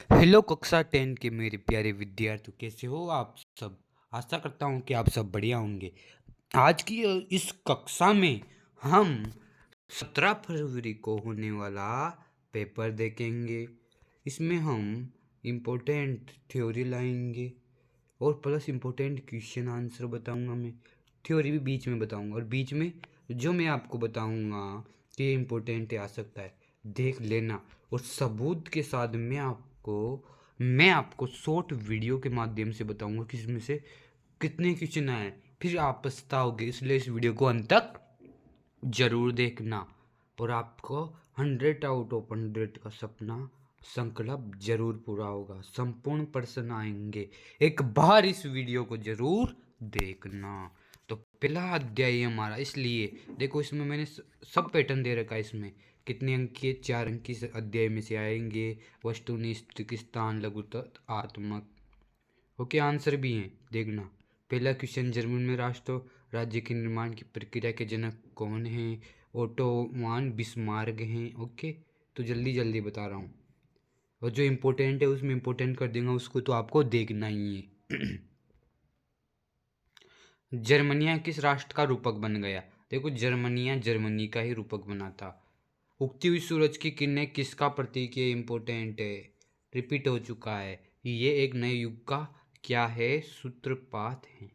Hello कक्षा 10 के मेरे प्यारे विद्यार्थियों, कैसे हो आप सब। आशा करता हूँ कि आप सब बढ़िया होंगे। आज की इस कक्षा में हम 17 फरवरी को होने वाला पेपर देखेंगे। इसमें हम इम्पोर्टेंट थ्योरी लाएंगे और प्लस इम्पोर्टेंट क्वेश्चन आंसर बताऊंगा। मैं थ्योरी भी बीच में बताऊंगा और बीच में जो मैं आपको बताऊंगा कि इम्पोर्टेंट आ सकता है, देख लेना। और सबूत के साथ मैं आपको शॉर्ट वीडियो के माध्यम से बताऊंगा कि इसमें से कितने क्वेश्चन आए। फिर आप पछताओगे, इसलिए इस वीडियो को अंत तक जरूर देखना और आपको 100/100 का सपना संकल्प जरूर पूरा होगा। संपूर्ण प्रश्न आएंगे, एक बार इस वीडियो को जरूर देखना। तो पहला अध्याय हमारा, इसलिए देखो इसमें मैंने सब पैटर्न दे रखा है। इसमें कितने अंक के, 4 अंक किस अध्याय में से आएंगे। वस्तुनिष्ठ, स्थान, लघुत्वात्मक, ओके, आंसर भी हैं, देखना। पहला क्वेश्चन, जर्मनी में राष्ट्र राज्य के निर्माण की प्रक्रिया के जनक कौन हैं। ओटोवान बिस्मार्क हैं। ओके, तो जल्दी जल्दी बता रहा हूँ और जो इम्पोर्टेंट है उसमें इम्पोर्टेंट कर देंगे, उसको तो आपको देखना ही है। जर्मनिया किस राष्ट्र का रूपक बन गया। देखो जर्मनिया जर्मनी का ही रूपक बना था। उगती हुई सूरज की किरणें किसका प्रतीक है, इम्पोर्टेंट है, रिपीट हो चुका है। ये एक नए युग का क्या है, सूत्रपात है।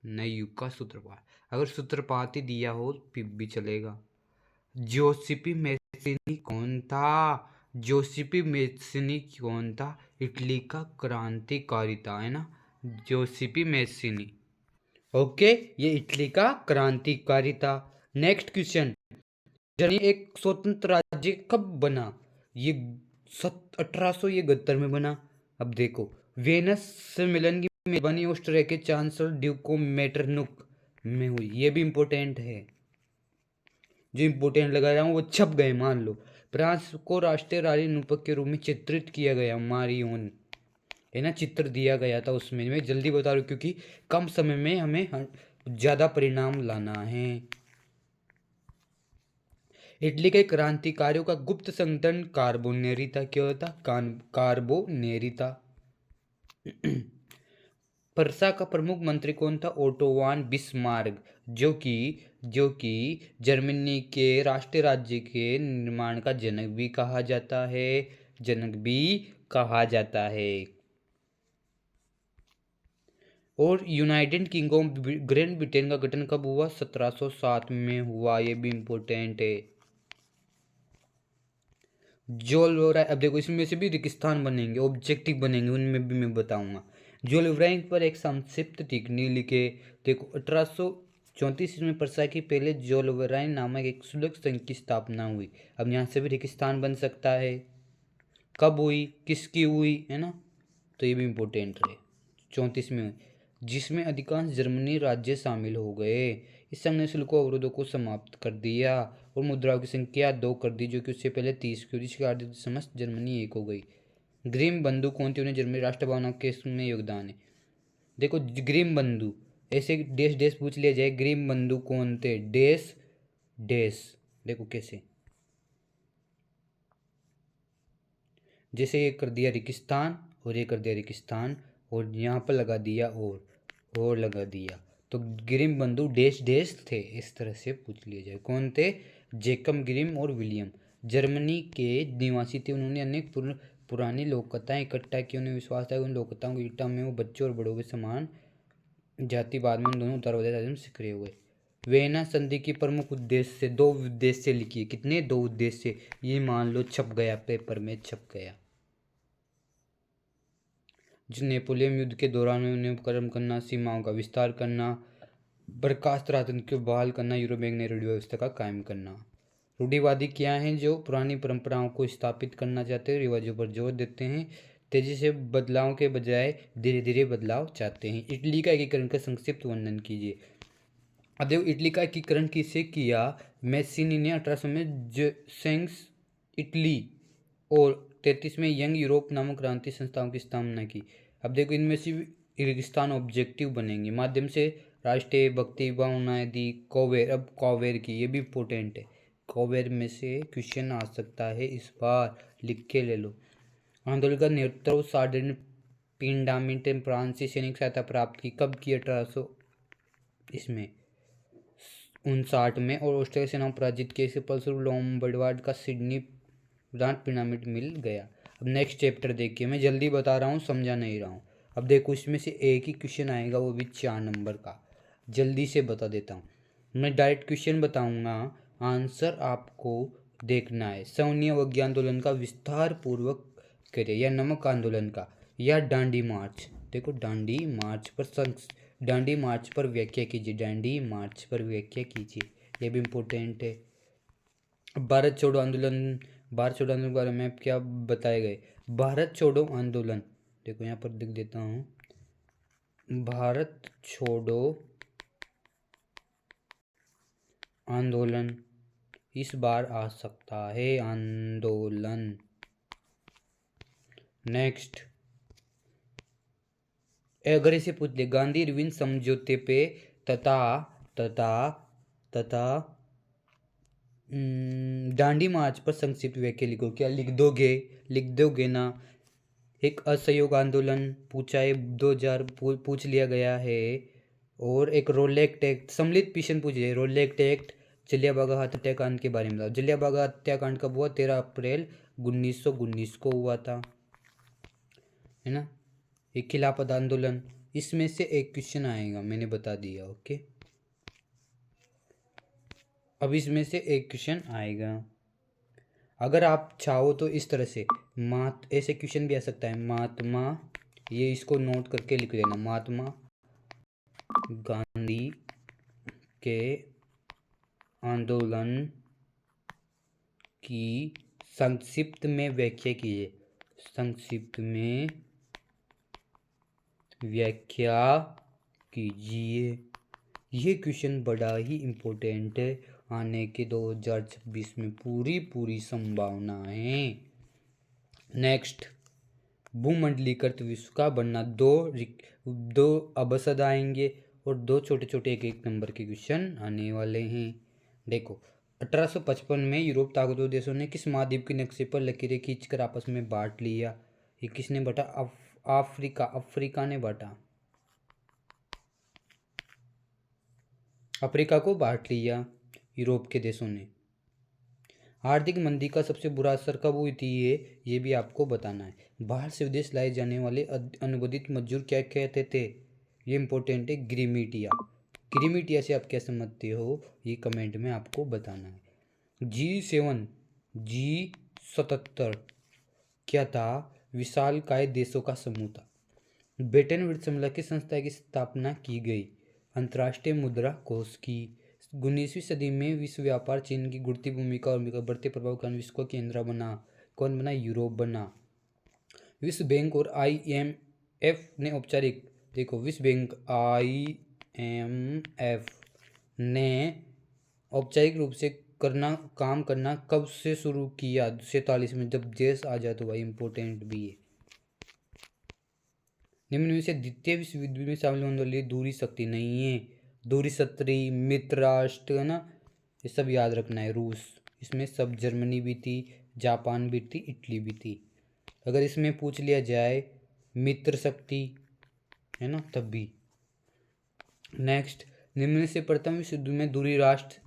नए युग का सूत्रपात, अगर सूत्रपात ही दिया हो फिर भी चलेगा। जोसेपी मैसिनी कौन था। जोसेपी मैसिनी कौन था, इटली का क्रांतिकारी था, है ना। जोसेपी मैसिनी, ओके, ये इटली का क्रांतिकारी था। नेक्स्ट क्वेश्चन, जर्मनी एक स्वतंत्र राज्य कब बना। ये 1871 में बना। अब देखो, वेनस सम्मेलन की मेजबानी ऑस्ट्रिया के चांसलर ड्यूको मेटरनुक में हुई। ये भी इम्पोर्टेंट है, जो इम्पोर्टेंट लगा रहा हूँ वो छप गए। मान लो, फ्रांस को राष्ट्रीय रानी रूपक के रूप में चित्रित किया गया, मारियोन, है ना, चित्र दिया गया था उसमें। मैं जल्दी बता रहा हूँ क्योंकि कम समय में हमें ज़्यादा परिणाम लाना है। इटली के क्रांतिकारियों का गुप्त संगठन कार्बोनेरी था। क्या होता, कार्बोनेरी था। पर्सा का प्रमुख मंत्री कौन था, ओटोवान बिस्मार्क, जो कि जर्मनी के राष्ट्रीय राज्य के निर्माण का जनक भी कहा जाता है। जनक भी कहा जाता है। और यूनाइटेड किंगडम ग्रेट ब्रिटेन का गठन कब हुआ, 1707 में हुआ। ये भी इम्पोर्टेंट है। जोल वोराई, अब देखो इसमें से भी रेगिस्तान बनेंगे, ऑब्जेक्टिव बनेंगे, उनमें भी मैं बताऊंगा। जोल वोराई पर एक संक्षिप्त टिप्पणी लिखे। देखो 1834 में परसा की पहले जोल वोराई नामक एक सुलग संघ की स्थापना हुई। अब यहाँ से भी रेगिस्तान बन सकता है। कब हुई, किसकी हुई, है ना, तो ये भी इम्पोर्टेंट है। 34 में हुई, जिसमें अधिकांश जर्मनी राज्य शामिल हो गए। इस संघ ने शुल्कों अवरोधों को समाप्त कर दिया और मुद्राओं की संख्या 2 कर दी, जो कि उससे पहले 30 की थी। इसके आधार समस्त जर्मनी एक हो गई। ग्रीम बंधु कौन थे, उन्हें जर्मनी राष्ट्र भावना के में योगदान है। देखो ग्रीम बंधु, ऐसे देश देश पूछ लिया जाए, ग्रीम बंधु कौन थे, देश देश, देखो कैसे, जैसे ये कर दिया रेगिस्तान और ये कर दिया रेगिस्तान और यहाँ पर लगा दिया और लगा दिया, तो ग्रिम बंधु देश देश थे। इस तरह से पूछ लिया जाए कौन थे, जेकब ग्रिम और विलियम, जर्मनी के निवासी थे। उन्होंने अनेक पुरानी लोक कथाएं इकट्ठा की। उन्हें विश्वास था कि उन लोक कथाओं की ईटा में वो बच्चों और बड़ों के समान जातिवाद में उन दोनों उदारवादी सक्रिय हुए। वेना संधि की प्रमुख उद्देश्य, 2 उद्देश्य लिखिए। कितने, 2 उद्देश्य। ये मान लो छप गया, पेपर में छप गया। जो नेपोलियन युद्ध के दौरान उन्हें कम करना, सीमाओं का विस्तार करना, बर्खास्त राजतंत्र को बहाल करना, यूरोप में एक नई रूढ़ि व्यवस्था का कायम करना। रूढ़िवादी क्या हैं, जो पुरानी परंपराओं को स्थापित करना चाहते हैं, रिवाजों पर जोर देते हैं, तेजी से बदलाव के बजाय धीरे धीरे बदलाव चाहते हैं। इटली का एकीकरण का संक्षिप्त वर्णन कीजिए। अब देखो इटली का एकीकरण किससे किया, मैसिनी ने 1800 में सेंस इटली और 33 में यंग यूरोप नामक क्रांति संस्थाओं की स्थापना की। अब देखो इनमें से रेगिस्तान ऑब्जेक्टिव बनेंगे, माध्यम से राष्ट्रीय भक्ति भावनाएं दी। कोवेर, अब कोवेर की, ये भी इम्पोर्टेंट है। कोवेर में से क्वेश्चन आ सकता है इस बार, लिख के ले लो। आंदोलन का नेतृत्व सार्डिन पिंडामिंट ने फ्रांस से सैनिक सहायता प्राप्त की। कब की? 1800 इसमें 59 में। और ऑस्ट्रेलिया सेना पराजित किए। इसके फलस्वरूप लोम्बार्ड का सिडनी प्रांत पिरामिड मिल गया। अब नेक्स्ट चैप्टर देखिए, मैं जल्दी बता रहा हूँ, समझा नहीं रहा हूँ। अब देखो, इसमें से एक ही क्वेश्चन आएगा, वो भी 4 नंबर का। जल्दी से बता देता हूँ, मैं डायरेक्ट क्वेश्चन बताऊंगा, आंसर आपको देखना है। सैन्य वज्ञ आंदोलन का विस्तार पूर्वक करिए, या नमक आंदोलन का, या डांडी मार्च। देखो, डांडी मार्च पर व्याख्या कीजिए। डांडी मार्च पर व्याख्या कीजिए, ये भी इम्पोर्टेंट है। भारत छोड़ो आंदोलन के बारे में क्या बताए गए? भारत छोड़ो आंदोलन, देखो यहाँ पर लिख देता हूँ, भारत छोड़ो आंदोलन, इस बार आ सकता है आंदोलन। नेक्स्ट, अगर इसे पूछ ले, गांधी इरविन समझौते पे तथा तथा तथा दांडी मार्च पर संक्षिप्त व्याख्या लिखो। क्या लिख दोगे ना? एक असहयोग आंदोलन पूछा है, 2000 पूछ लिया गया है। और एक रोलेक्ट एक्ट, सम्मिलित पिशन पूछे, रोलेक्ट एक्ट, जलियांवाला हत्याकांड के बारे में बताओ। जलियांवाला हत्याकांड कब हुआ? 13 अप्रैल 1919 को हुआ था, है ना। एक खिलाफत आंदोलन, इसमें से एक क्वेश्चन आएगा, मैंने बता दिया। ओके, अब इसमें से एक क्वेश्चन आएगा। अगर आप चाहो तो इस तरह से ऐसे क्वेश्चन भी आ सकता है, महात्मा, ये इसको नोट करके लिख लेना, महात्मा गांधी के आंदोलन की संक्षिप्त में व्याख्या कीजिए। संक्षिप्त में व्याख्या कीजिए। ये क्वेश्चन बड़ा ही इम्पोर्टेंट है, आने के 2026 में पूरी संभावना है। नेक्स्ट, भूमंडलीकृत विश्व का बनना, दो अबसद आएंगे और 2 छोटे एक एक नंबर के क्वेश्चन आने वाले हैं। देखो, 1855 में यूरोप ताकतवर देशों ने किस महाद्वीप के नक्शे पर लकीरें खींचकर आपस में बांट लिया? ये किसने बांटा? अफ्रीका ने बांटा, अफ्रीका को बांट लिया यूरोप के देशों ने। आर्थिक मंदी का सबसे बुरा असर कब हुई थी, ये भी आपको बताना है। बाहर से विदेश लाए जाने वाले अनुबंधित मजदूर क्या कहते थे? ये इंपॉर्टेंट है, गिरिमिटिया। गिरिमिटिया से आप क्या समझते हो, ये कमेंट में आपको बताना है। G7 G77 क्या था? विशालकाय देशों का समूह था। ब्रिटेन वुड्स सम्मेलन की संस्था की स्थापना की गई। अंतर्राष्ट्रीय मुद्रा कोष की। 19वीं सदी में विश्व व्यापार चीन की गुड़ती भूमिका और बढ़ते प्रभाव का विश्व का केंद्र बना। कौन बना? यूरोप बना। विश्व बैंक और IMF ने औपचारिक, देखो, विश्व बैंक IMF ने औपचारिक रूप से काम करना कब से शुरू किया? 47 में, जब देश आजाद हुआ। इम्पोर्टेंट भी है। निम्न में से द्वितीय विश्व युद्ध में शामिल होने वाली दूरी शक्ति नहीं है। दूरी शक्ति मित्र राष्ट्र, है ना, ये सब याद रखना है। रूस, इसमें सब, जर्मनी भी थी, जापान भी थी, इटली भी थी। अगर इसमें पूछ लिया जाए मित्र शक्ति, है ना, तब भी। नेक्स्ट, निम्न से प्रथम विश्व युद्ध में दूरी राष्ट्र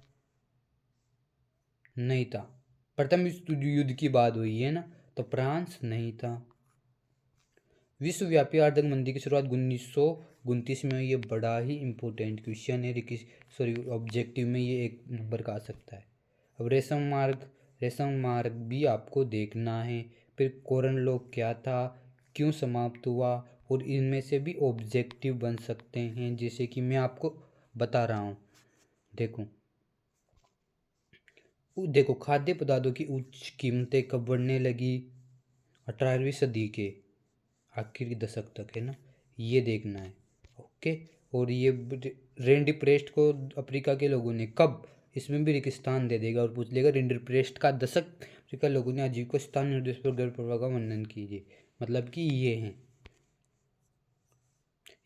नहीं था। प्रथम विश्व युद्ध की बात हुई है ना, तो फ्रांस नहीं था। विश्वव्यापी आर्थिक मंदी की शुरुआत 1929 में। ये बड़ा ही इम्पोर्टेंट क्वेश्चन है, ऑब्जेक्टिव में ये 1 नंबर का आ सकता है। अब रेशम मार्ग भी आपको देखना है। फिर कोरन लॉ क्या था, क्यों समाप्त हुआ, और इनमें से भी ऑब्जेक्टिव बन सकते हैं, जैसे कि मैं आपको बता रहा हूँ। देखो, खाद्य पदार्थों की उच्च कीमतें कब बढ़ने लगी? 18वीं सदी के आखिरी दशक तक, है ना, ये देखना है। ओके, और ये रेंडी प्रेस्ट को अफ्रीका के लोगों ने कब, इसमें भी रेगिस्तान दे देगा और पूछ लेगा रेंडी प्रेस्ट का दशक अफ्रीका लोगों ने आजीविका स्थान निर्देश पर गर्भ प्रभाव का वर्णन कीजिए। मतलब कि ये हैं,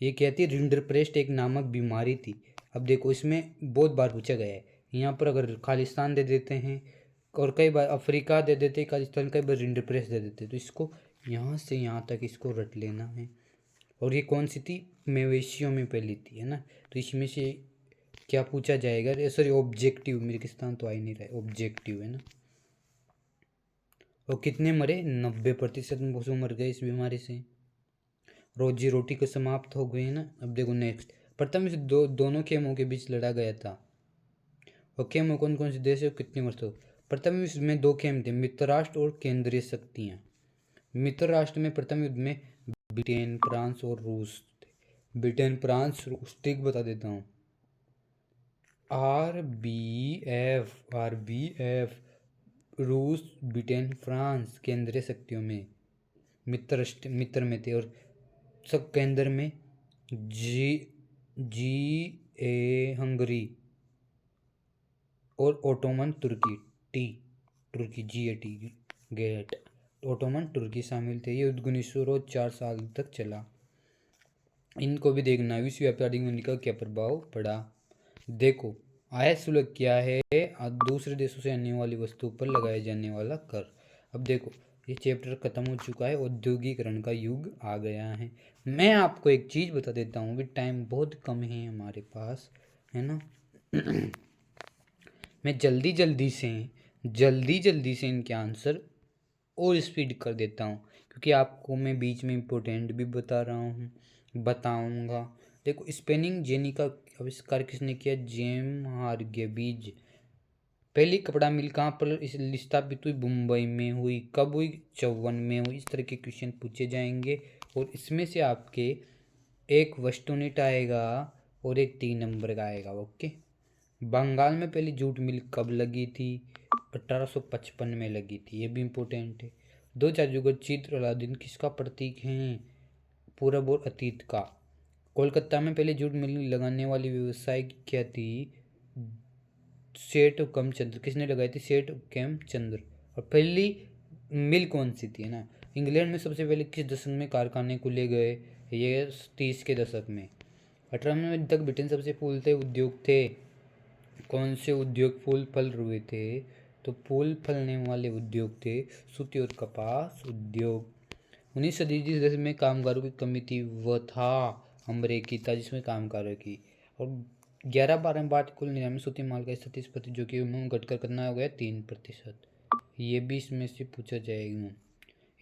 ये कहती है रिंडर प्रेस्ट एक नामक बीमारी थी। अब देखो, इसमें बहुत बार पूछा गया है। यहाँ पर अगर खालिस्तान दे देते हैं और कई बार अफ्रीका दे देते हैं, खालिस्तान, कई बार रिंडर प्रेस्ट दे देते हैं, तो इसको यहाँ से यहाँ तक इसको रट लेना है। और ये कौन सी थी? मवेशियों में पहली थी, है ना। तो इसमें से क्या पूछा जाएगा? सॉरी, ऑब्जेक्टिव, मेरे के स्थान तो आ ही नहीं रहा है, ऑब्जेक्टिव, है ना। और कितने मरे? 90% पशु मर गए इस बीमारी से। रोजी रोटी को समाप्त हो गई, है ना। अब देखो नेक्स्ट, प्रथम विश्व दोनों खेमों के बीच लड़ा गया था। और खेम कौन कौन से देश है, कितने वर्ष हो? प्रथम विश्व में 2 खेम थे, मित्र राष्ट्र और केंद्रीय शक्तियाँ। मित्र राष्ट्र में प्रथम युद्ध में ब्रिटेन, फ्रांस और रूस थे। ब्रिटेन, फ्रांस, रूस, ठीक बता देता हूँ। आर बी एफ रूस, ब्रिटेन, फ्रांस केंद्रीय शक्तियों में, मित्र में थे। और सब केंद्र में जी हंगरी और ओटोमन तुर्की, तुर्की GAT गेट, ओटोमन तुर्की शामिल थे। ये युद्ध 1904 साल तक चला। इनको भी देखना, विश्व व्यापारिक मंदी का क्या प्रभाव पड़ा। देखो, आयात शुल्क क्या है? दूसरे देशों से आने वाली वस्तुओं पर लगाया जाने वाला कर। अब देखो, ये चैप्टर खत्म हो चुका है, औद्योगिकरण का युग आ गया है। मैं आपको एक चीज़ बता देता हूँ, भी टाइम बहुत कम है हमारे पास, है ना। मैं जल्दी जल्दी से इनके आंसर और स्पीड कर देता हूँ, क्योंकि आपको मैं बीच में इम्पोर्टेंट भी बता रहा हूँ, बताऊँगा। देखो, स्पेनिंग जेनी का आविष्कार किसने किया? जेम हारग्रीव्ज। पहली कपड़ा मिल कहाँ पर स्थापित हुई? मुंबई में हुई। कब हुई? 54 में हुई। इस तरह के क्वेश्चन पूछे जाएंगे, और इसमें से आपके एक वस्तुनिट आएगा और एक 3 नंबर का आएगा। ओके। बंगाल में पहली जूट मिल कब लगी थी? 1855 में लगी थी, ये भी इम्पोर्टेंट है। 2 जादूगर चित्र अलादीन किसका प्रतीक हैं? पूरब और अतीत का। कोलकाता में पहले जूट मिल लगाने वाली व्यवसाय क्या थी? सेठ हुकमचंद्र। किसने लगाई थी? सेठ हुकमचंद्र। और पहली मिल कौन सी थी, है ना। इंग्लैंड में सबसे पहले किस दशक में कारखाने खुले गए? ये 30 के दशक में। 18वें तक ब्रिटेन सबसे फूलते उद्योग थे। कौन से उद्योग फूल फल हुए थे? तो फूल फलने वाले उद्योग थे सूती और कपास उद्योग। 19 सदी जिस देश में कामगारों की कमी थी वह था अमरीकी था, जिसमें कामगारों की। और 11-12 बात कुल निलामी सूती माल का 37%, जो कि उन्होंने घटकर कितना हो गया? 3%। ये भी इसमें से पूछा जाएगा,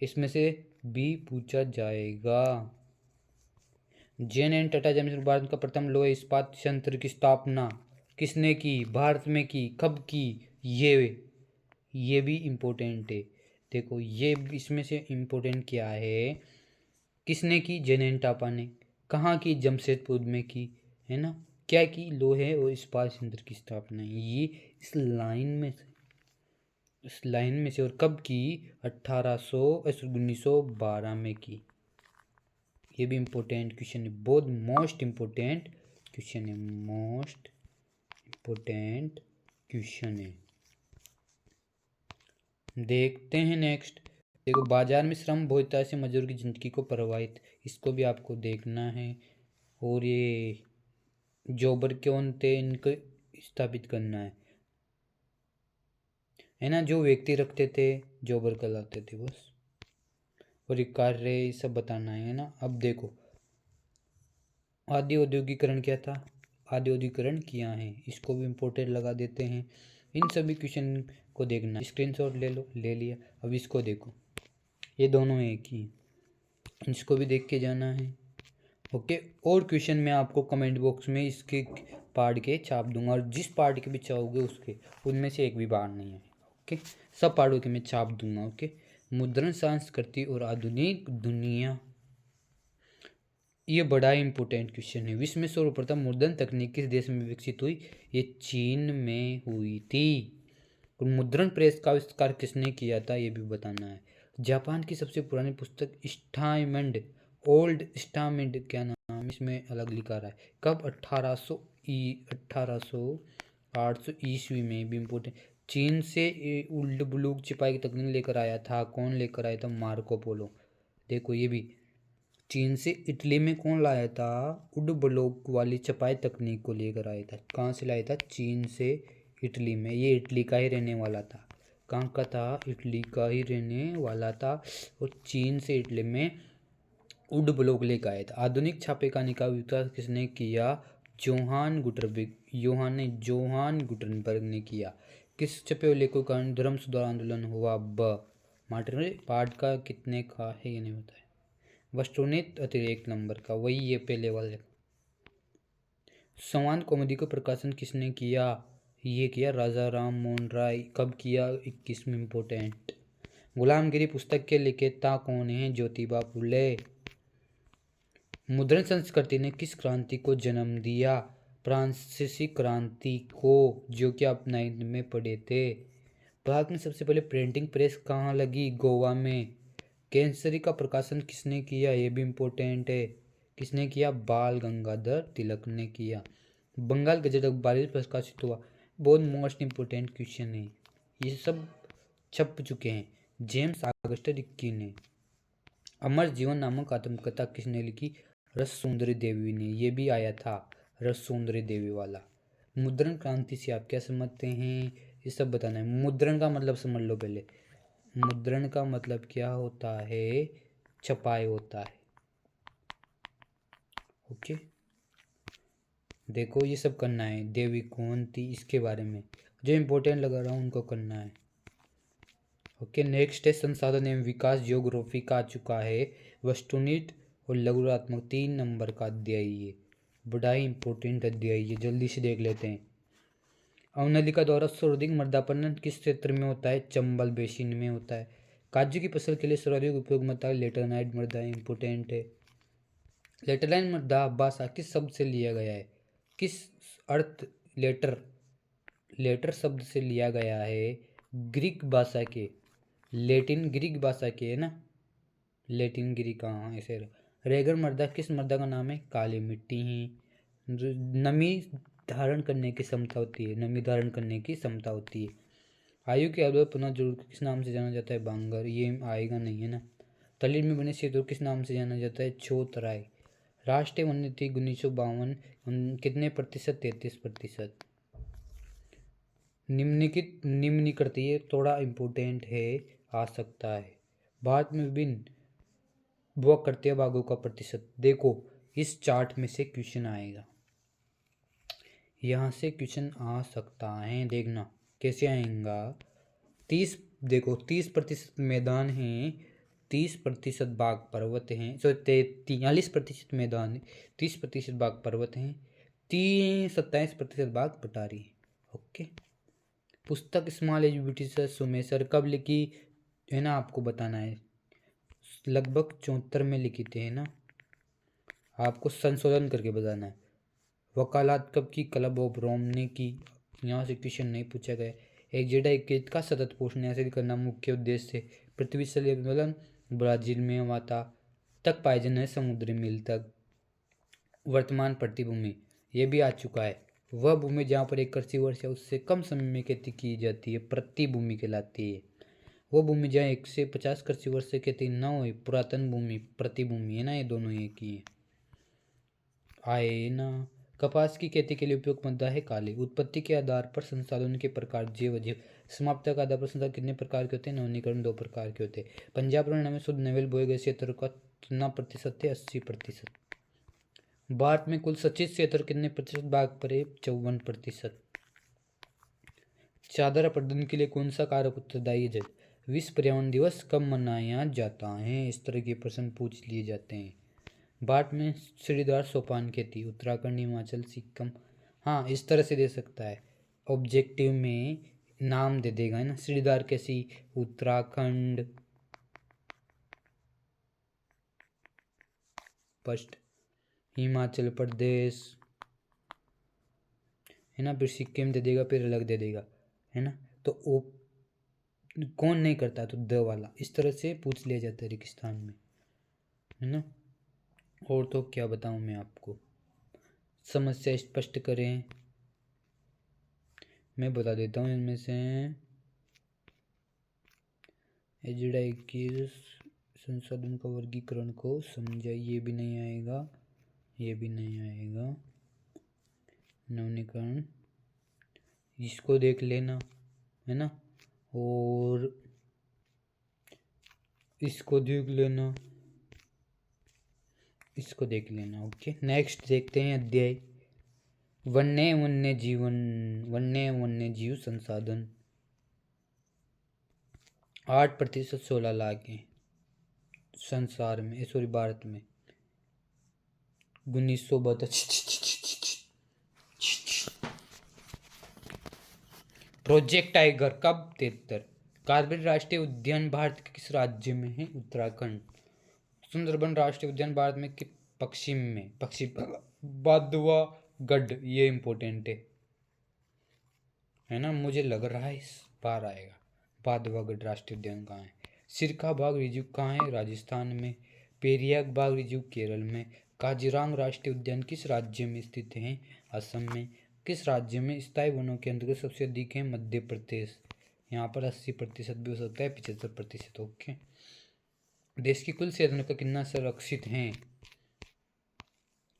इसमें से भी पूछा जाएगा। JN टाटा जमशेदपुर भारत का प्रथम लौह इस्पात संयंत्र की स्थापना किसने की? भारत में की। कब की? ये भी इम्पोर्टेंट है। देखो, ये इसमें से इम्पोर्टेंट क्या है? किसने की? JN टाटा ने। कहाँ की? जमशेदपुर में की, है ना। क्या की? लोहे और इस्पात संयंत्र की स्थापना, ये इस लाइन में से। और कब की? 1912 में की। ये भी इम्पोर्टेंट क्वेश्चन है, बहुत मोस्ट इम्पोर्टेंट क्वेश्चन है, मोस्ट इम्पोर्टेंट क्वेश्चन है। देखते हैं नेक्स्ट। देखो, बाजार में श्रम बहुलता से मजदूर की जिंदगी को प्रभावित, इसको भी आपको देखना है। और ये जॉबर कौन थे, इनको स्थापित करना है ना। जो व्यक्ति रखते थे जॉबर कहलाते थे, बस। और ये कार्य ये सब बताना है ना। अब देखो, आदि औद्योगिकरण क्या था? आदि औद्योगिकरण किया है, इसको भी इम्पोर्टेंट लगा देते हैं। इन सभी क्वेश्चन को देखना, स्क्रीनशॉट ले लो, ले लिया। अब इसको देखो, ये दोनों एक ही, इसको भी देख के जाना है। ओके। और क्वेश्चन मैं आपको कमेंट बॉक्स में इसके पार्ट के छाप दूंगा, और जिस पार्ट के भी चाहोगे उसके, उनमें से एक भी बाहर नहीं है। ओके, सब पार्टों के मैं छाप दूंगा। ओके। मुद्रण संस्कृति और आधुनिक दुनिया, ये बड़ा इम्पोर्टेंट क्वेश्चन है। विश्व में सर्वप्रथम मुद्रण तकनीक किस देश में विकसित हुई? ये चीन में हुई थी। और मुद्रण प्रेस का आविष्कार किसने किया था, ये भी बताना है। जापान की सबसे पुरानी पुस्तक स्टाइमंड, ओल्ड स्टामिंड, क्या नाम इसमें अलग लिखा रहा है, कब? 1800 ईस्वी में, भी इम्पोर्टेंट। चीन से उल्ड ब्लू छिपाई की तकनीक लेकर आया था, कौन लेकर आया था? Marco Polo. देखो, ये भी चीन से इटली में कौन लाया था? वुड ब्लॉक वाली छपाई तकनीक को लेकर आया था। कहाँ से लाया था? चीन से इटली में। ये इटली का ही रहने वाला था। कहाँ का था? इटली का ही रहने वाला था और चीन से इटली में वुड ब्लॉक लेकर आया था। आधुनिक छापेखाने का विकास किसने किया? जोहान गुटनबर्ग ने किया। किस छपे हुए लेखों के कारण धर्म सुधार आंदोलन हुआ? मार्टिन। पाठ का कितने का है ये नहीं होता है। वस्तुनिष्ठ अतिरेक नंबर का, वही ये पहले वाले। संवाद कॉमेडी का प्रकाशन किसने किया? ये किया राजा राम मोहन राय। कब किया? 21 में। इम्पोर्टेंट। गुलामगिरी पुस्तक के लिखिता कौन है? ज्योतिबा फुले। मुद्रण संस्कृति ने किस क्रांति को जन्म दिया? फ्रांसीसी क्रांति को, जो कि आप 9th में पढ़े थे। भारत में सबसे पहले प्रिंटिंग प्रेस कहाँ लगी? गोवा में। कैंसरी का प्रकाशन किसने किया? ये भी इम्पोर्टेंट है। किसने किया? बाल गंगाधर तिलक ने किया। बंगाल गजट अखबार प्रकाशित हुआ? बहुत मोस्ट इम्पोर्टेंट क्वेश्चन है, ये सब छप चुके हैं। जेम्स ऑगस्टस रिक्की ने। अमर जीवन नामक आत्मकथा किसने लिखी? रस सुंदरी देवी ने। ये भी आया था रस सुंदरी देवी वाला। मुद्रण क्रांति से आप क्या समझते हैं? ये सब बताना है। मुद्रण का मतलब समझ लो पहले। मुद्रण का मतलब क्या होता है? छपाई होता है। ओके, देखो ये सब करना है। देवी कौन थी इसके बारे में जो इम्पोर्टेंट लगा रहा हूँ उनको करना है। ओके, नेक्स्ट है संसाधन एवं विकास। जियोग्राफी का आ चुका है। वस्तुनिष्ठ और लघुरात्मक 3 नंबर का अध्याय, ये बड़ा ही इंपॉर्टेंट अध्याय, ये जल्दी से देख लेते हैं। अवनली का दौरा सर्वाधिक मृदापन्न किस क्षेत्र में होता है? चंबल बेसिन में होता है। काजू की फसल के लिए सर्वाधिक उपयोग मृदा लेटरनाइट मृदा इंपोर्टेंट है। लेटरलाइन मृदा भाषा किस शब्द से लिया गया है? किस अर्थ? लेटर शब्द से लिया गया है। ग्रीक भाषा के, लेटिन ग्रीक भाषा के है ना, लेटिन ग्रीक। हाँ ऐसे। रेगर मृदा किस मृदा का नाम है? काली मिट्टी ही। नमी धारण करने की क्षमता होती है, नमी धारण करने की क्षमता होती है। आयु के अवरोध पुनः जरूर किस नाम से जाना जाता है? बांगर। ये आएगा नहीं है ना। तलिर में बने सेतु किस नाम से जाना जाता है? चौतराय। राष्ट्रीय वन्यजीव 1952 कितने प्रतिशत? 33%। निम्नलिखित ये थोड़ा इम्पोर्टेंट है, आ सकता है। भारत में विभिन्न भूख करते भागों का प्रतिशत। देखो इस चार्ट में से क्वेश्चन आएगा, यहाँ से क्वेश्चन आ सकता है। देखना कैसे आएगा। 30, देखो 30% मैदान है, 30% बाघ पर्वत हैं। 43% मैदान है, 30% बाघ पर्वत हैं, 27% बाघ पटारी है। ओके। पुस्तक स्मॉल एज सुमेसर कब लिखी है ना, आपको बताना है। लगभग 74 में लिखी थी है ना, आपको संशोधन करके बताना है। वकालत कब की? क्लब ऑफ रोम ने की। यहाँ से क्वेश्चन नहीं पूछा गया। एक जेडा गीत का सतत पोषण हासिल करना मुख्य उद्देश्य से पृथ्वी से आंदोलन ब्राजील में हुआ था। तक पाए जाने समुद्री मील तक। वर्तमान प्रतिभूमि ये भी आ चुका है। वह भूमि जहाँ पर 1 कृषि वर्ष या उससे कम समय में खेती की जाती है प्रतिभूमि कहलाती है। वो भूमि जहाँ 1 से 50 कृषि वर्ष से खेती न हो पुरातन भूमि प्रतिभूमि है ना। ये दोनों एक ही है। आए ना। कपास की खेती के लिए उपयुक्त मृदा है काली। उत्पत्ति के आधार पर संसाधन के प्रकार जीव अजीव। समाप्ति के आधार पर संसाधन कितने प्रकार के होते हैं? नवीनीकरण 2 प्रकार के होते हैं। पंजाब हरियाणा में शुद्ध नवेल बोए गए क्षेत्र का कितना प्रतिशत है? 80%। भारत में कुल सचित क्षेत्र कितने प्रतिशत भाग पर है? 54%। चादर प्रबंधन के लिए कौन सा कारक उत्तरदायी है? विश्व पर्यावरण दिवस कब मनाया जाता है? इस तरह के प्रश्न पूछ लिए जाते हैं। भारत में सीढ़ीदार सोपान खेती उत्तराखंड, हिमाचल, सिक्किम। हाँ इस तरह से दे सकता है, ऑब्जेक्टिव में नाम दे देगा है ना। सीढ़ीदार कैसी? उत्तराखंड फर्स्ट, हिमाचल प्रदेश है ना, फिर सिक्किम दे देगा, फिर अलग दे देगा है ना। तो वो कौन नहीं करता? तो द वाला। इस तरह से पूछ लिया जाता है रेगिस्तान में है ना। और तो क्या बताऊं मैं आपको। समस्या स्पष्ट करें, मैं बता देता हूँ इनमें से। एजेडा 21 संसाधन का वर्गीकरण को समझा, ये भी नहीं आएगा, ये भी नहीं आएगा। नवीनीकरण इसको देख लेना है ना। और इसको देख लेना, इसको देख लेना। ओके, नेक्स्ट देखते हैं अध्याय वन्य जीव संसाधन। 8% 16 लाख हैं संसार में, सॉरी भारत में। 1972 प्रोजेक्ट टाइगर कब 73। कार्बेट राष्ट्रीय उद्यान भारत के किस राज्य में है? उत्तराखंड। सुंदरबन राष्ट्रीय उद्यान भारत में किस पश्चिम में? पश्चिम बांधवगढ़। ये इंपॉर्टेंट है ना, मुझे लग रहा है इस बार आएगा। बांधवगढ़ राष्ट्रीय उद्यान कहाँ है? सिरका बाघ रिजर्व कहाँ है? राजस्थान में। पेरियार बाघ रिजर्व केरल में। काजीरंगा राष्ट्रीय उद्यान किस राज्य में स्थित है? असम में। किस राज्य में स्थायी वनों के अंतर्गत सबसे अधिक है? मध्य प्रदेश। यहाँ पर 80% भी हो सकता है, 75%। ओके। देश की कुल संसाधनों का कितना संरक्षित है?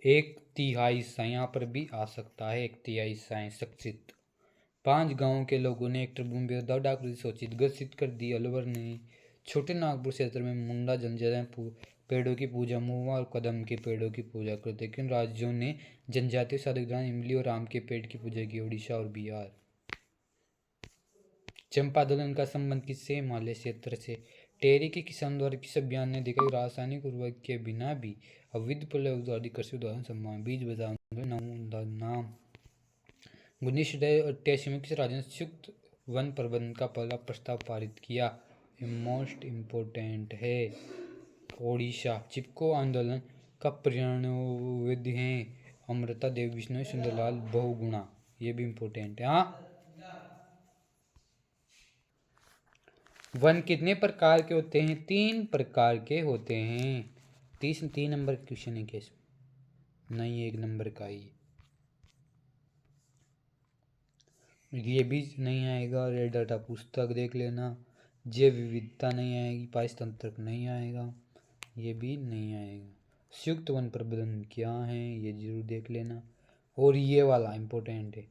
1/3 हिस्सा। यहाँ पर भी आ सकता है 1/3 हिस्सा है संरक्षित। 5 गांवों के लोगों ने हेक्टर भूमि पर डाक सूचित घोषित कर दी। अलवर ने छोटे नागपुर क्षेत्र में मुंडा जनजातीय पेड़ों की पूजा, महुआ और कदम के पेड़ों की पूजा करते। किन राज्यों ने जनजातीय शादी के दौरान इमली और आम के पेड़ की पूजा की? उड़ीसा और बिहार। चंपादलन का संबंध किससे? हिमालय क्षेत्र से। टेरी के किसान द्वारा किस अभियान ने देखा रासायनिक उर्वरक के बिना भी अवैध प्रयोग आदि कृषि उत्पादन संभव? बीज बाजार नाम। 1988 में किस राज्य ने संयुक्त वन प्रबंधन का पहला प्रस्ताव पारित किया? मोस्ट इम्पोर्टेंट है ओडिशा। चिपको आंदोलन का प्रणेताविद हैं अमृता देवी बिश्नोई सुंदरलाल बहुगुणा। ये भी इम्पोर्टेंट है। हाँ, वन कितने प्रकार के होते हैं? 3 प्रकार के होते हैं। 3 नंबर क्वेश्चन है क्या इसमें? नहीं, 1 नंबर का ही। ये भी नहीं आएगा। रेड डाटा पुस्तक देख लेना। जैव विविधता नहीं आएगी। पारिस्थितिक तंत्र नहीं आएगा। ये भी नहीं आएगा। संयुक्त वन प्रबंधन क्या है? ये जरूर देख लेना। और ये वाला इम्पोर्टेंट है।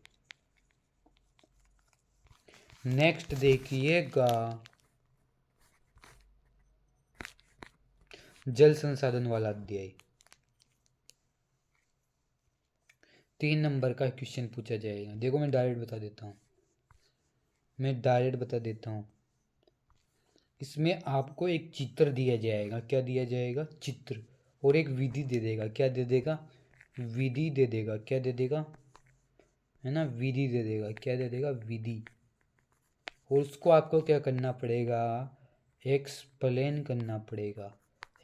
नेक्स्ट देखिएगा, जल संसाधन वाला अध्याय। 3 नंबर का क्वेश्चन पूछा जाएगा। देखो, मैं डायरेक्ट बता देता हूँ। इसमें आपको एक चित्र दिया जाएगा। क्या दिया जाएगा? चित्र। और एक विधि दे देगा। क्या दे देगा? विधि दे देगा। क्या दे देगा? है ना, विधि दे देगा। क्या दे देगा? विधि। और उसको आपको क्या करना पड़ेगा? एक्सप्लेन करना पड़ेगा।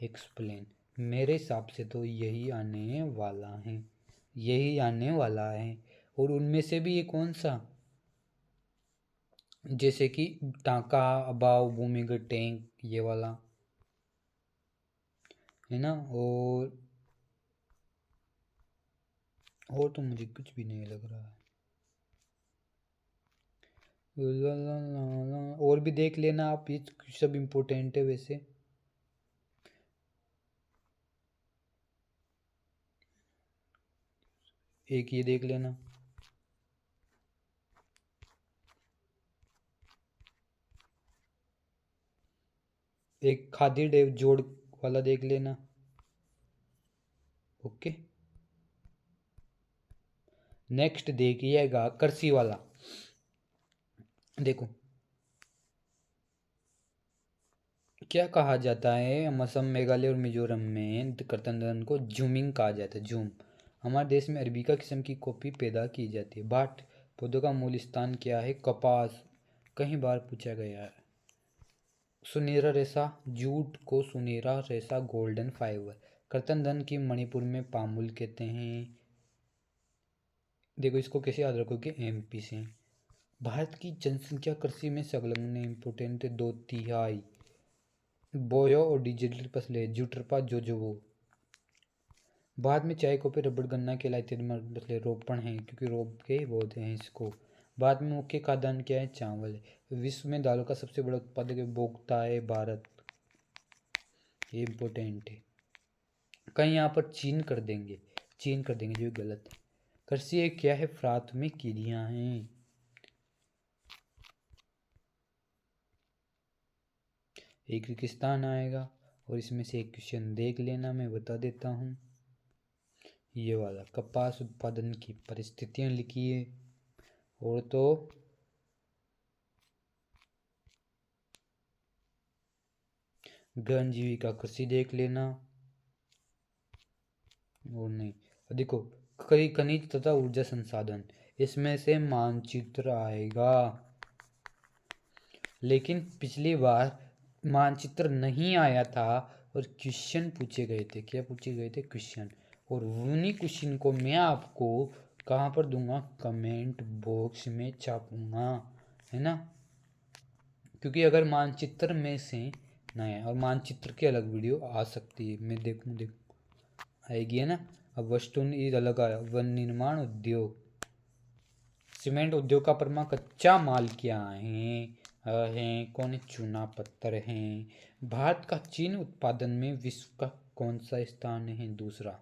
एक्सप्लेन। मेरे हिसाब से तो यही आने वाला है। और उनमें से भी ये कौन सा? जैसे कि टांका, अभाव, भूमिगत टैंक, ये वाला है ना। और तो मुझे कुछ भी नहीं लग रहा है। और भी देख लेना आप, ये सब इम्पोर्टेंट है वैसे। एक ये देख लेना। एक खादी डेव जोड़ वाला देख लेना। ओके। नेक्स्ट देखिएगा कृषि वाला। देखो, क्या कहा जाता है? असम, मेघालय और मिजोरम में कर्तन को जूमिंग कहा जाता है। जूम। हमारे देश में अरबिका किस्म की कॉफी पैदा की जाती है। बाट पौधों का मूल स्थान क्या है? कपास। कई बार पूछा गया है। सुनहरा रेशा। जूट को सुनहरा रेशा, गोल्डन फाइबर। कर्तन की मणिपुर में पामुल कहते हैं। देखो, इसको कैसे याद रखोगे? एमपी से। भारत की जनसंख्या कृषि में संलग्न है। इम्पोर्टेंट है। 2/3। बोयो और डिजिटल फसलें। जुटरपा जोजोवो। बाद में चाय, कॉफी, रबड़, गन्ना, केला इत्यादि फसलें रोपण है, क्योंकि रोप के बोते हैं इसको। बाद में मुख्य खाद्यान्न क्या है? चावल है। विश्व में दालों का सबसे बड़ा उत्पादक उपभोक्ता है भारत। ये इम्पोर्टेंट है। कहीं यहाँ पर चीन कर देंगे, जो गलत है। कृषि क्या है? प्राथमिक क्रिया हैं। एक किर्गिस्तान आएगा। और इसमें से एक क्वेश्चन देख लेना, मैं बता देता हूँ। ये वाला कपास उत्पादन की परिस्थितियाँ लिखिए। और तो गहन जीविका कृषि देख लेना। और नहीं, देखो कई खनिज तथा ऊर्जा संसाधन, इसमें से मानचित्र आएगा। लेकिन पिछली बार मानचित्र नहीं आया था और क्वेश्चन पूछे गए थे। क्या पूछे गए थे? क्वेश्चन। और उन्हीं क्वेश्चन को मैं आपको कहाँ पर दूंगा? कमेंट बॉक्स में छापूंगा, है ना। क्योंकि अगर मानचित्र में से नहीं है, और मानचित्र की अलग वीडियो आ सकती है, मैं देखूँ आएगी, है ना। अब वस्तु अलग आया, वन निर्माण उद्योग, सीमेंट उद्योग का प्रमुख कच्चा माल क्या है? कौन? चूना पत्थर हैं। भारत का चीन उत्पादन में विश्व का कौन सा स्थान है? दूसरा।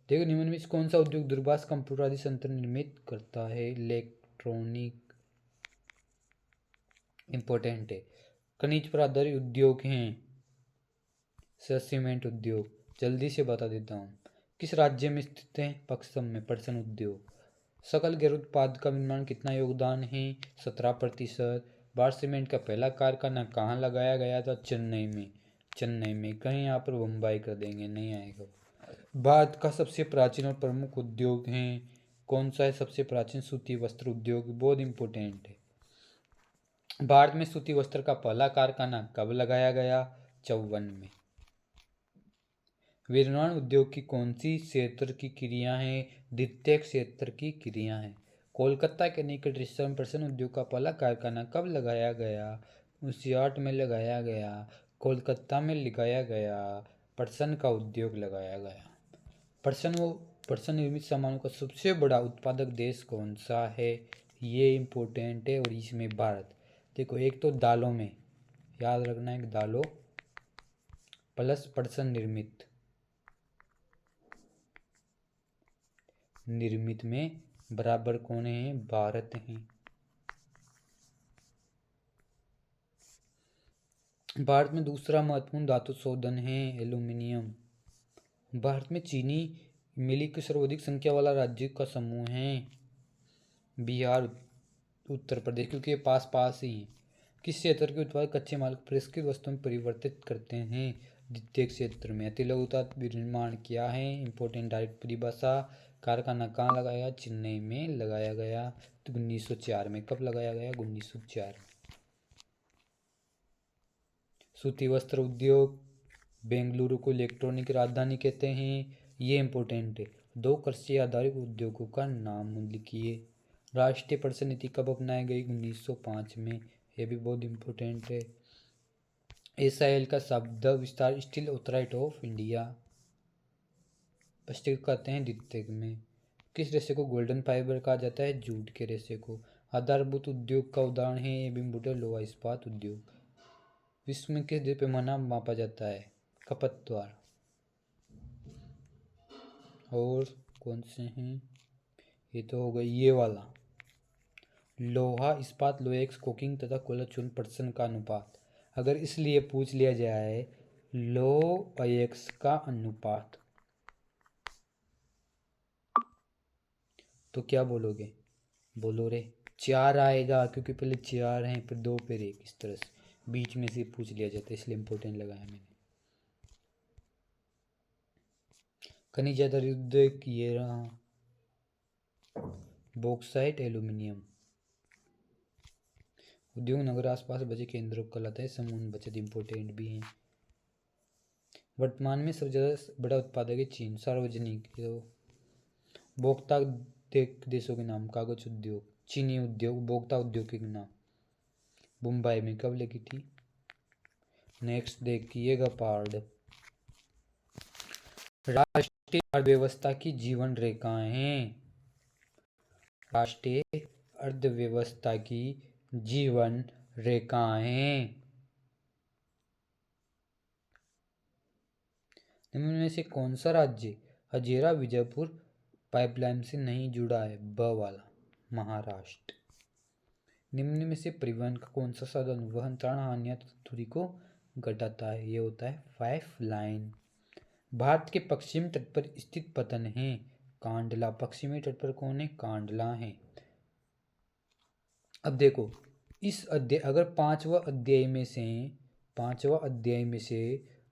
देखो निम्न में से कौन सा उद्योग दूरभाष कंप्यूटर आदि संयंत्र निर्मित करता है? इलेक्ट्रॉनिक इंपॉर्टेंट है। खनिज पर आधारित उद्योग हैं। सीमेंट उद्योग, जल्दी से बता देता हूँ। किस राज्य में स्थित है? पश्चिम में। पटसन उद्योग। सकल घरेलू उत्पाद का निर्माण कितना योगदान है? 17%। भारत सीमेंट का पहला कारखाना कहाँ लगाया गया था? चेन्नई में। चेन्नई में। कहीं यहाँ पर मुंबई कर देंगे, नहीं आएगा। भारत का सबसे प्राचीन और प्रमुख उद्योग है कौन सा है? सबसे प्राचीन सूती वस्त्र उद्योग, बहुत इंपॉर्टेंट है। भारत में सूती वस्त्र का पहला कारखाना कब लगाया गया? 54 में। विनिर्माण उद्योग की कौन सी क्षेत्र की क्रिया है? द्वितीय क्षेत्र की क्रिया है। कोलकाता के निकट रेशम प्रसन्न उद्योग का पहला कारखाना कब लगाया गया? 1968 में लगाया गया। कोलकाता में लगाया गया। पटसन का उद्योग लगाया गया। पटसन निर्मित सामानों का सबसे बड़ा उत्पादक देश कौन सा है? ये इम्पोर्टेंट है, और इसमें भारत। देखो एक तो दालों में याद रखना है, दालों प्लस पटसन निर्मित में बराबर कौन है? भारत है। भारत में दूसरा महत्वपूर्ण धातु शोधन है एल्यूमीनियम। भारत में चीनी मिली की सर्वाधिक संख्या वाला राज्य का समूह है बिहार, उत्तर प्रदेश, क्योंकि ये पास पास ही हैं। किस क्षेत्र के उत्पाद कच्चे माल को परिष्कृत वस्तु में परिवर्तित करते हैं? द्वितीय क्षेत्र में। अति लघु उत्पाद विनिर्माण क्या है? इंपोर्टेंट डायरेक्ट परिभाषा। कारखाना कहाँ लगाया? चेन्नई में लगाया गया। तो 1904 में। कब लगाया गया? 1904 में। सूती वस्त्र उद्योग, बेंगलुरु को इलेक्ट्रॉनिक राजधानी कहते हैं, ये इंपॉर्टेंट है। दो कृषि आधारित उद्योगों का नाम लिखिए। राष्ट्रीय पटसन नीति कब अपनाई गई? 1905 में। यह भी बहुत इंपॉर्टेंट है। एसआईएल का शब्द विस्तार स्टील अथॉरिटी ऑफ इंडिया स्पष्ट करते हैं द्वितीयक में। किस रेशे को गोल्डन फाइबर कहा जाता है? जूट के रेशे को। आधारभूत उद्योग का उदाहरण है ये भी लोहा इस्पात उद्योग। विश्व में किस पैमाना मापा जाता है? खपत द्वारा। और कौन से हैं? ये तो हो गई ये वाला लोहा इस्पात, लोहेक्स कोकिंग तथा कोयला चूर्ण पटसन का अनुपात। अगर इसलिए पूछ लिया जाए लो अयक्स का अनुपात, तो क्या बोलोगे? बोलो रे 4 आएगा, क्योंकि पहले 4 हैं फिर 2 फिर 1, इस तरह से बीच में से पूछ लिया जाता है, इसलिए इंपॉर्टेंट लगाया मैंने। खनिज आधारित उद्योग ये रहा, बॉक्साइट, एल्यूमिनियम। उद्योग नगर आसपास बचे केंद्रों को कहलाता है समूह बचत, इंपॉर्टेंट भी हैं। वर्तमान में सबसे ज़्यादा बड़ा उत्पादक है चीन। सार्वजनिक उपभोक्ता देशों के नाम। कागज उद्योग, चीनी उद्योग, उपभोक्ता उद्योग के नाम। मुंबई में कब लगी थी? नेक्स्ट देखिएगा पार्ट। राष्ट्रीय अर्थव्यवस्था की जीवन रेखाएं। राष्ट्रीय अर्थव्यवस्था की जीवन रेखाएं निम्न में से कौन सा राज्य हजीरा विजयपुर पाइपलाइन से नहीं जुड़ा है? ब वाला, महाराष्ट्र। निम्न में से परिवहन का कौन सा साधन वहन प्राण हानि या दूरी को घटाता है? ये होता है पाइपलाइन। भारत के पश्चिमी तट पर स्थित पतन है कांडला। पश्चिमी तट पर कौन है? कांडला है। अब देखो इस अध्याय अगर पांचवा अध्याय में से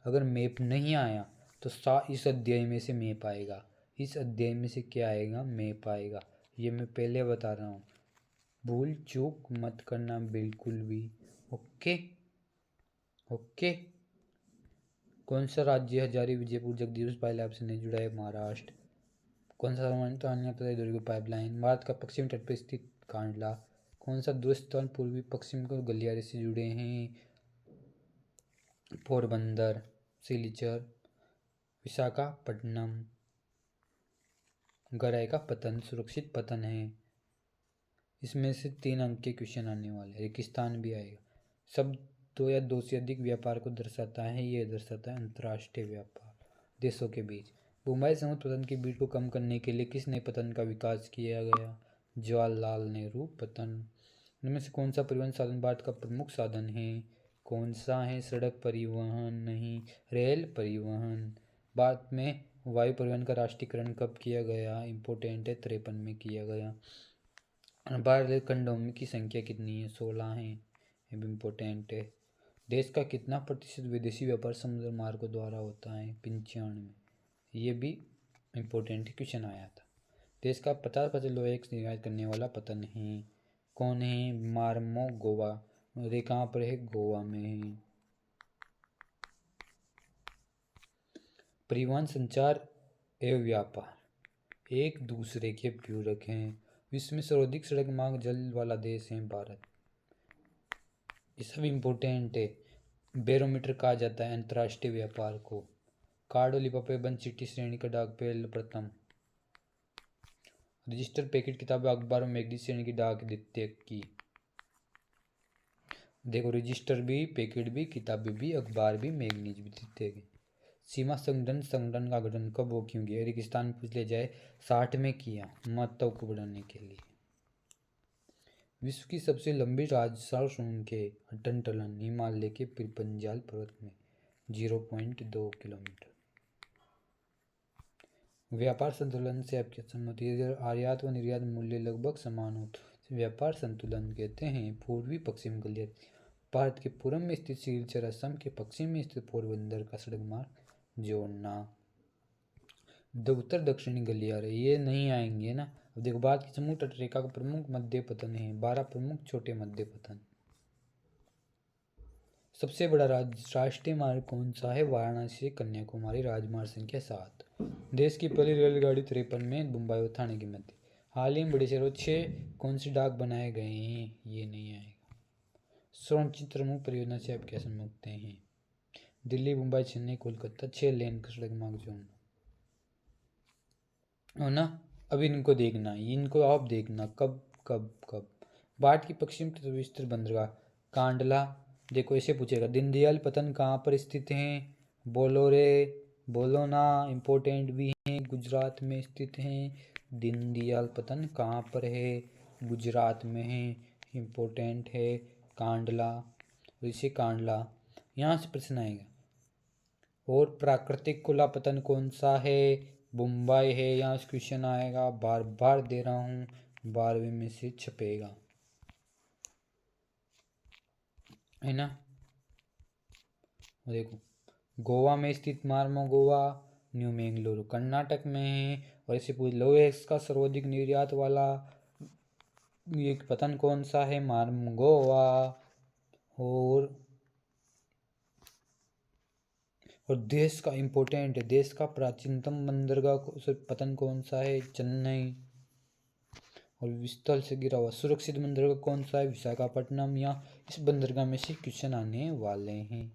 अगर मैप नहीं आया तो इस अध्याय में से मैप आएगा। इस अध्याय में से क्या आएगा? मैप आएगा। ये मैं पहले बता रहा हूँ, भूल चूक मत करना बिल्कुल भी। Okay okay. कौन सा राज्य हजारी विजयपुर जगदीश पाइप से नहीं जुड़ा है? महाराष्ट्र। कौन सा पाइपलाइन? भारत का पश्चिमी तट पर स्थित कांडला। कौन सा दूरस्थान पूर्वी पश्चिम को गलियारे से जुड़े हैं? पोरबंदर, सिलीचर, विशाखापट्टनम। गहराई का पतन सुरक्षित पतन है। इसमें से 3 अंक के क्वेश्चन आने वाले। रेगिस्तान भी आएगा। शब्द 2 या 2 से अधिक व्यापार को दर्शाता है। ये दर्शाता है अंतर्राष्ट्रीय व्यापार देशों के बीच। मुंबई समुद्र पतन के बीच को कम करने के लिए किस नए पतन का विकास किया गया? जवाहरलाल नेहरू पतन। इनमें से कौन सा परिवहन साधन भारत का प्रमुख साधन है? कौन सा है? सड़क परिवहन नहीं, रेल परिवहन। भारत में वायु परिवहन का राष्ट्रीयकरण कब किया गया? इम्पोर्टेंट है, 53 में किया गया। भारत खंडों की संख्या कितनी है? 16 है। ये भी इम्पोर्टेंट है। देश का कितना प्रतिशत विदेशी व्यापार समुद्र मार्गों द्वारा होता है? 95। ये भी इम्पोर्टेंट क्वेश्चन आया था। देश का 50% लोहे निर्यात करने वाला पतन है। कौन है? मार्मो गोवा। और ये कहाँ पर है? गोवा में है। परिवहन, संचार एवं व्यापार एक दूसरे के पूरक हैं। विश्व में सर्वाधिक सड़क मार्ग जल वाला देश है भारत। ये सब इम्पोर्टेंट है। बैरोमीटर कहा जाता है अंतर्राष्ट्रीय व्यापार को। कार्डो लिफाफे बंद चिट्ठी श्रेणी का डाक पहल प्रथम। रजिस्टर पैकेट किताबें अखबार और मैगजीन श्रेणी की डाक द्वितीय की। देखो रजिस्टर भी, पैकेट भी, किताबें भी, अखबार भी, मैगजीन भी द्वितीय की। सीमा संगठन का गठन कब हो क्यों किया? रेगिस्तान पूछ ले जाए 60 में किया, महत्व को बढ़ाने के लिए। विश्व की सबसे लंबी राजसाल सुरंग है अटल हिमालय के पिरपंजाल पर्वत में 0.2 किलोमीटर। व्यापार संतुलन से आपकी सहमति है? आयात व निर्यात मूल्य लगभग समान हो तो व्यापार संतुलन कहते हैं। पूर्वी पश्चिम गलियारे भारत के पूर्व में स्थित सिलचर, असम के पश्चिम में स्थित पोरबंदर का सड़क मार्ग जोड़ना। उत्तर दक्षिणी गलियारे ये नहीं आएंगे ना। अब देखो भारत की समुद्र तट रेखा का प्रमुख मध्य पतन है। 12 प्रमुख छोटे मध्य पतन। सबसे बड़ा राष्ट्रीय मार्ग कौन सा है? वाराणसी से कन्याकुमारी राजमार्ग संख्या 7। देश की पहली रेलगाड़ी 53 में मुंबई और थाने के मध्य। हाल ही में बड़े शहरों 6 कौन से डाक बनाए गए हैं? ये नहीं आएगा। स्वर्ण चित्र मुख्य परियोजना से आप क्या समझते हैं? दिल्ली, मुंबई, चेन्नई, कोलकाता 6 लेन का सड़क मार्ग जोड़ना हो ना। अब इनको देखना, इनको आप देखना कब कब कब। भारत की पश्चिम तट विस्तृत बंदरगाह कांडला। देखो ऐसे पूछेगा दीनदयाल पतन कहाँ पर स्थित हैं? बोलो रे, बोलो ना। इम्पोर्टेंट भी हैं, गुजरात में स्थित हैं। दीनदयाल पतन कहाँ पर है? गुजरात में है। इम्पोर्टेंट है कांडला। इसे कांडला यहाँ से प्रश्न आएगा। और प्राकृतिक खुला पतन कौन सा है? मुंबई है। यहाँ से क्वेश्चन आएगा, बार बार दे रहा हूँ, 12वीं में से छपेगा, है ना। देखो गोवा में स्थित मार्मो गोवा, न्यू मैंगलोर कर्नाटक में है। और इसे पूछ लो इसका सर्वाधिक निर्यात वाला ये पतन कौन सा है? मार्मो गोवा। और देश का इम्पोर्टेंट है, देश का प्राचीनतम बंदरगाह पतन कौन सा है? चेन्नई। और विस्थल से गिरा हुआ सुरक्षित बंदरगाह कौन सा है? विशाखापट्टनम। या इस बंदरगाह में से क्वेश्चन आने वाले हैं,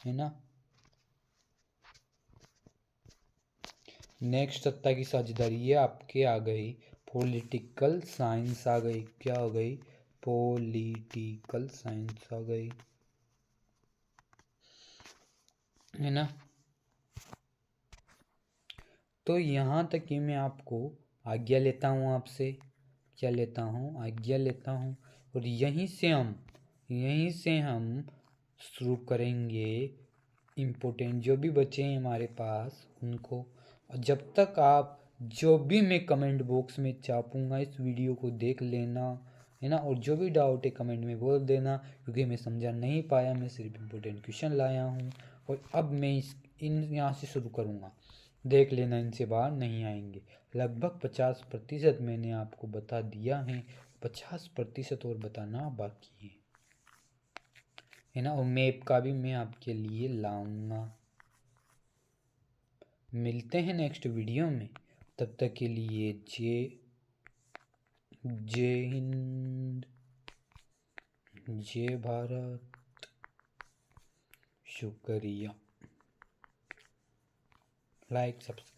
है ना। नेक्स्ट सत्ता की साझेदारी ये आपके आ गई। पॉलिटिकल साइंस आ गई। क्या हो गई? पॉलिटिकल साइंस आ गई, है ना। तो यहाँ तक कि मैं आपको आज्ञा लेता हूँ आपसे, क्या लेता हूँ, आज्ञा लेता हूँ। और यहीं से हम शुरू करेंगे इम्पोर्टेंट जो भी बचे हैं हमारे पास उनको। और जब तक आप जो भी मैं कमेंट बॉक्स में छापूंगा इस वीडियो को देख लेना, है ना। और जो भी डाउट है कमेंट में बोल देना, क्योंकि मैं समझा नहीं पाया, मैं सिर्फ इम्पोर्टेंट क्वेश्चन लाया हूँ। और अब मैं यहाँ से शुरू करूँगा, देख लेना, इनसे बाहर नहीं आएंगे। लगभग 50% मैंने आपको बता दिया है, 50% और बताना बाकी है ना। और मैप का भी मैं आपके लिए लाऊंगा। मिलते हैं नेक्स्ट वीडियो में, तब तक के लिए जय हिंद, जय भारत, शुक्रिया। Like subscribe